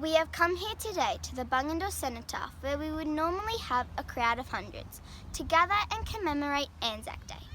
We have come here today to the Bungendore Cenotaph, where we would normally have a crowd of hundreds to gather and commemorate Anzac Day.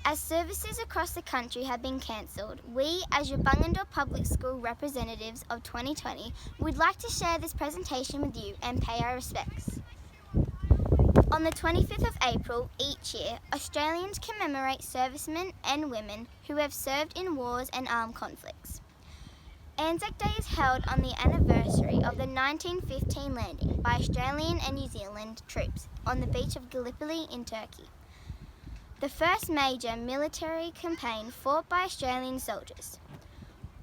As services across the country have been cancelled, we, as your Bungendore Public School representatives of 2020, would like to share this presentation with you and pay our respects. On the 25th of April each year, Australians commemorate servicemen and women who have served in wars and armed conflicts. Anzac Day is held on the anniversary of the 1915 landing by Australian and New Zealand troops on the beach of Gallipoli in Turkey. The first major military campaign fought by Australian soldiers.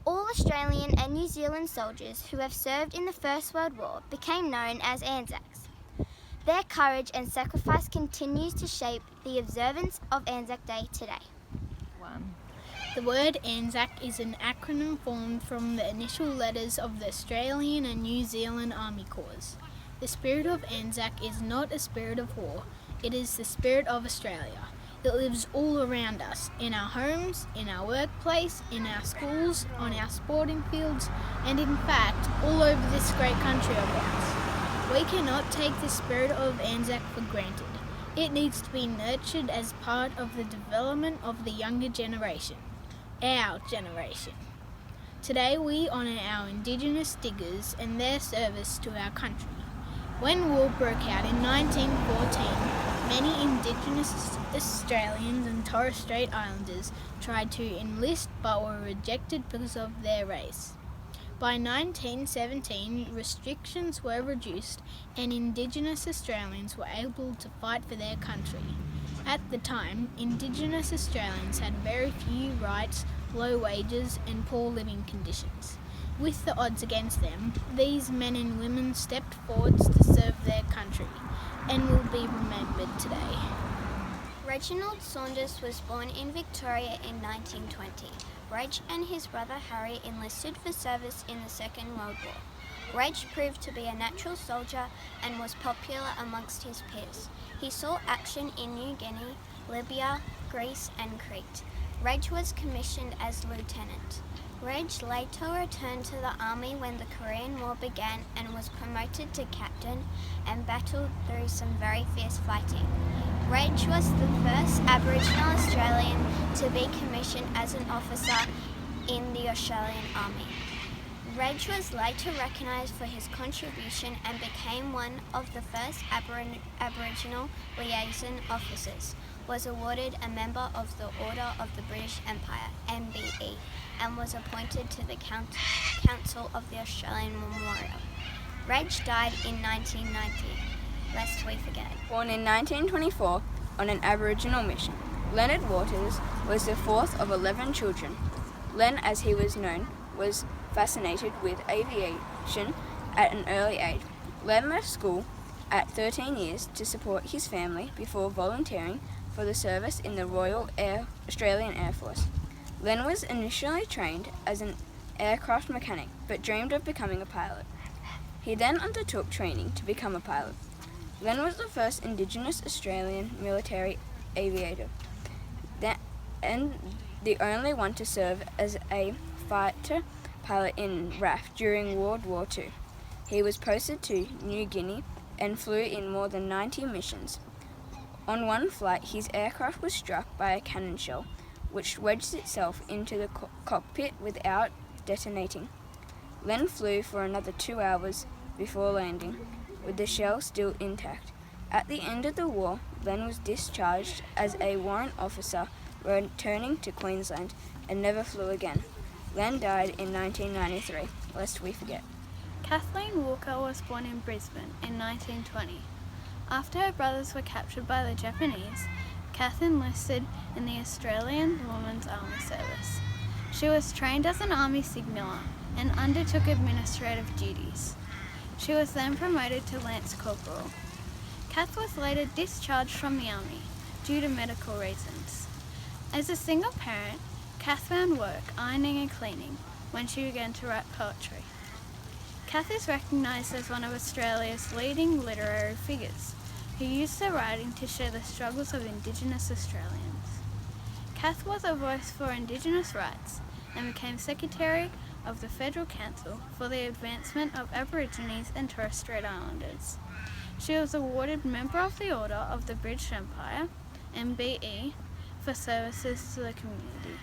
All Australian and New Zealand soldiers who have served in the First World War became known as Anzacs. Their courage and sacrifice continues to shape the observance of Anzac Day today. The word Anzac is an acronym formed from the initial letters of the Australian and New Zealand Army Corps. The spirit of Anzac is not a spirit of war, it is the spirit of Australia. It lives all around us, in our homes, in our workplace, in our schools, on our sporting fields, and in fact, all over this great country of ours. We cannot take the spirit of Anzac for granted. It needs to be nurtured as part of the development of the younger generation. Our generation. Today we honour our Indigenous diggers and their service to our country. When war broke out in 1914, many Indigenous Australians and Torres Strait Islanders tried to enlist but were rejected because of their race. By 1917, restrictions were reduced and Indigenous Australians were able to fight for their country. At the time, Indigenous Australians had very few rights, low wages and poor living conditions. With the odds against them, these men and women stepped forwards to serve their country and will be remembered today. Reginald Saunders was born in Victoria in 1920. Reg and his brother Harry enlisted for service in the Second World War. Reg proved to be a natural soldier and was popular amongst his peers. He saw action in New Guinea, Libya, Greece and Crete. Reg was commissioned as lieutenant. Reg later returned to the army when the Korean War began and was promoted to captain and battled through some very fierce fighting. Reg was the first Aboriginal Australian to be commissioned as an officer in the Australian Army. Reg was later recognised for his contribution and became one of the first Aboriginal liaison officers, was awarded a member of the Order of the British Empire, MBE, and was appointed to the Council of the Australian Memorial. Reg died in 1990, lest we forget. Born in 1924 on an Aboriginal mission, Leonard Waters was the fourth of 11 children. Len, as he was known, was fascinated with aviation at an early age. Len left school at 13 years to support his family before volunteering for the service in the Royal Australian Air Force. Len was initially trained as an aircraft mechanic but dreamed of becoming a pilot. He then undertook training to become a pilot. Len was the first Indigenous Australian military aviator and the only one to serve as a fighter pilot in RAF during World War II. He was posted to New Guinea and flew in more than 90 missions. On one flight, his aircraft was struck by a cannon shell, which wedged itself into the cockpit without detonating. Len flew for another 2 hours before landing, with the shell still intact. At the end of the war, Len was discharged as a warrant officer, returning to Queensland, and never flew again. Len died in 1993, lest we forget. Kathleen Walker was born in Brisbane in 1920. After her brothers were captured by the Japanese, Kath enlisted in the Australian Women's Army Service. She was trained as an army signaller and undertook administrative duties. She was then promoted to Lance Corporal. Kath was later discharged from the army due to medical reasons. As a single parent, Kath found work ironing and cleaning when she began to write poetry. Kath is recognised as one of Australia's leading literary figures who used her writing to share the struggles of Indigenous Australians. Kath was a voice for Indigenous rights and became Secretary of the Federal Council for the Advancement of Aborigines and Torres Strait Islanders. She was awarded Member of the Order of the British Empire, MBE, for services to the community.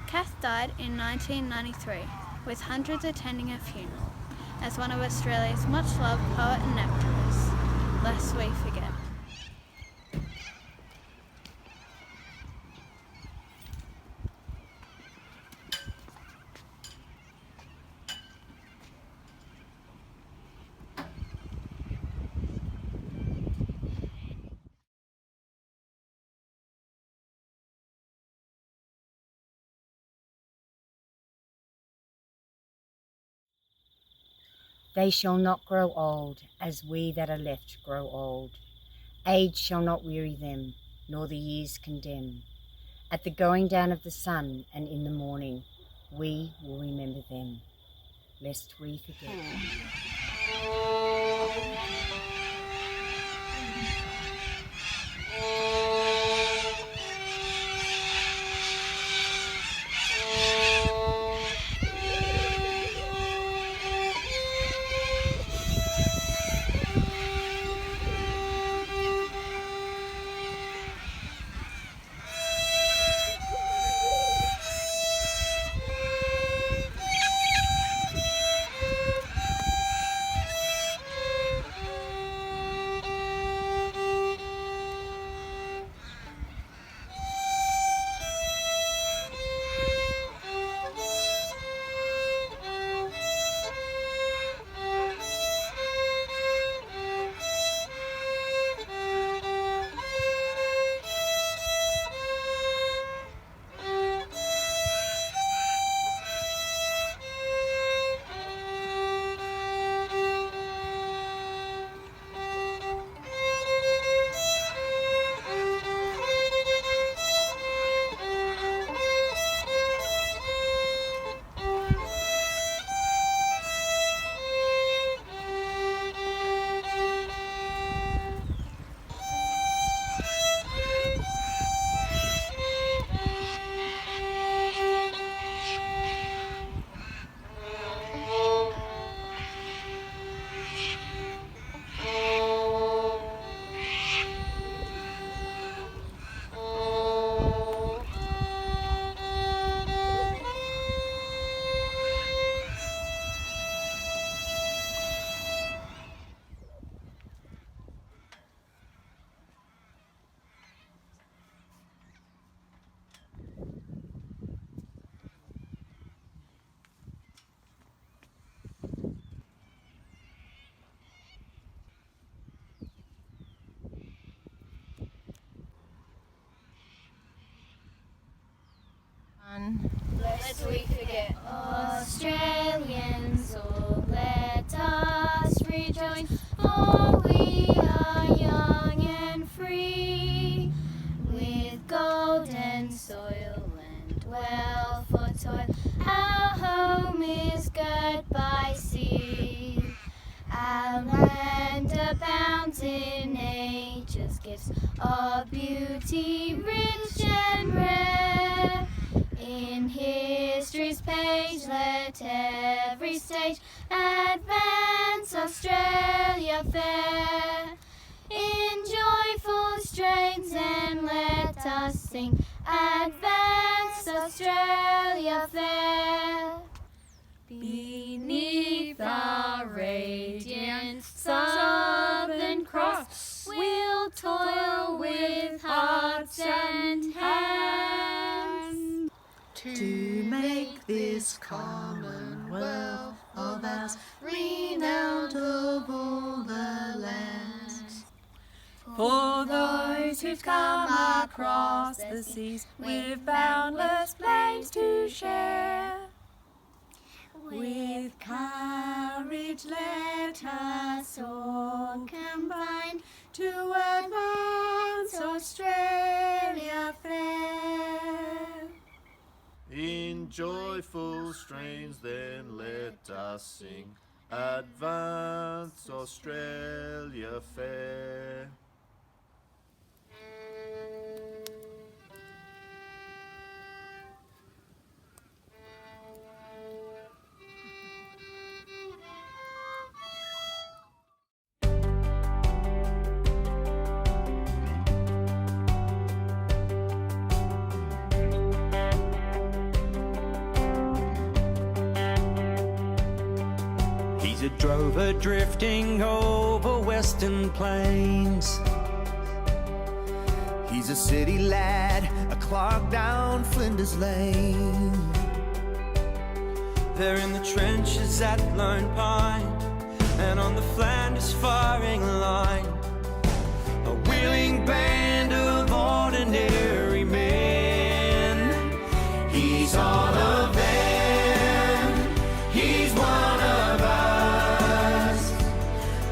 Kath died in 1993, with hundreds attending her funeral, as one of Australia's much-loved poet and activists, lest we forget. They shall not grow old, as we that are left grow old. Age shall not weary them, nor the years condemn. At the going down of the sun and in the morning, we will remember them, lest we forget. Lest we forget. Australians, all let us rejoice, for we are young and free, with golden soil and wealth for toil. Our home is girt by sea. Our land abounds in nature's gifts of beauty, rich and rare. In history's page let every stage advance Australia fair. In joyful strains and let us sing, advance Australia fair. Beneath our radiant Southern Cross, we'll toil with hearts and hands to make this commonwealth of ours renowned of all the land. For those who've come across the seas with boundless plains to share, with courage let us all combine to advance Australia fair. In joyful strains then let us sing, advance Australia fair. He's a drover drifting over western plains. He's a city lad, a clock down Flinders Lane. They're in the trenches at Lone Pine and on the Flanders firing line. A willing band of ordinary men. He's all of them, he's one of us,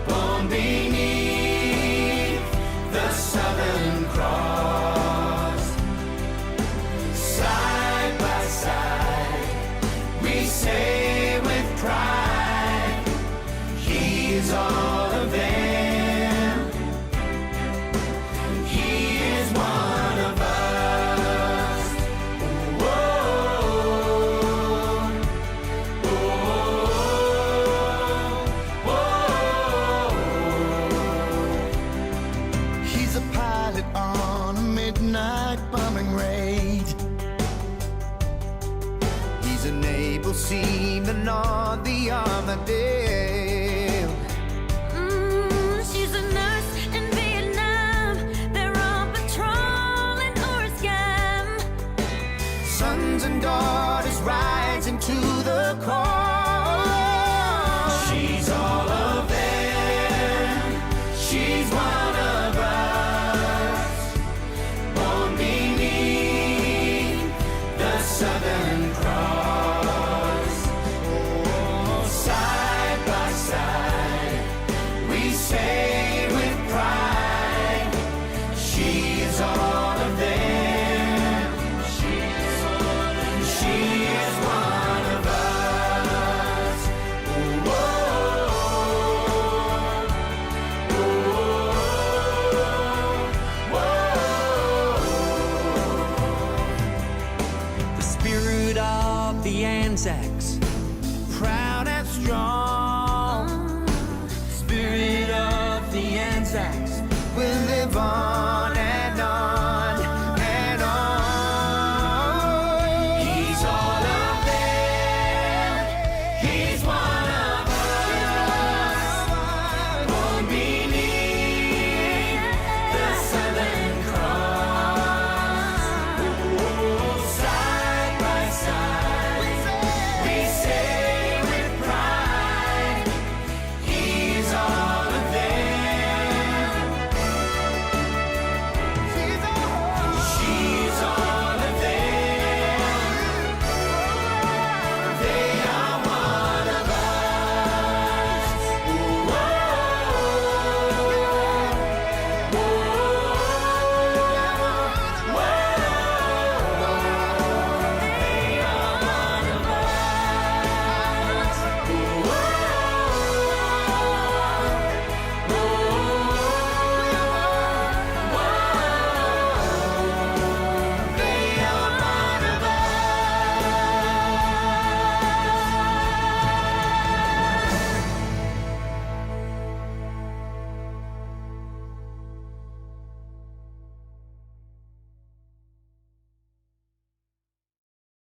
born beneath the Southern Cross. Side by side, we say with pride, he is all of them. Seaman on the Armadale. She's a nurse in Vietnam. They're on patrol in Oriscam. Sons and daughters rise into the cause. She's all of them. She's one of us, born beneath the Southern Cross. Say with pride, she is all of them. She is one of us. The spirit of the Anzacs, Proud and strong.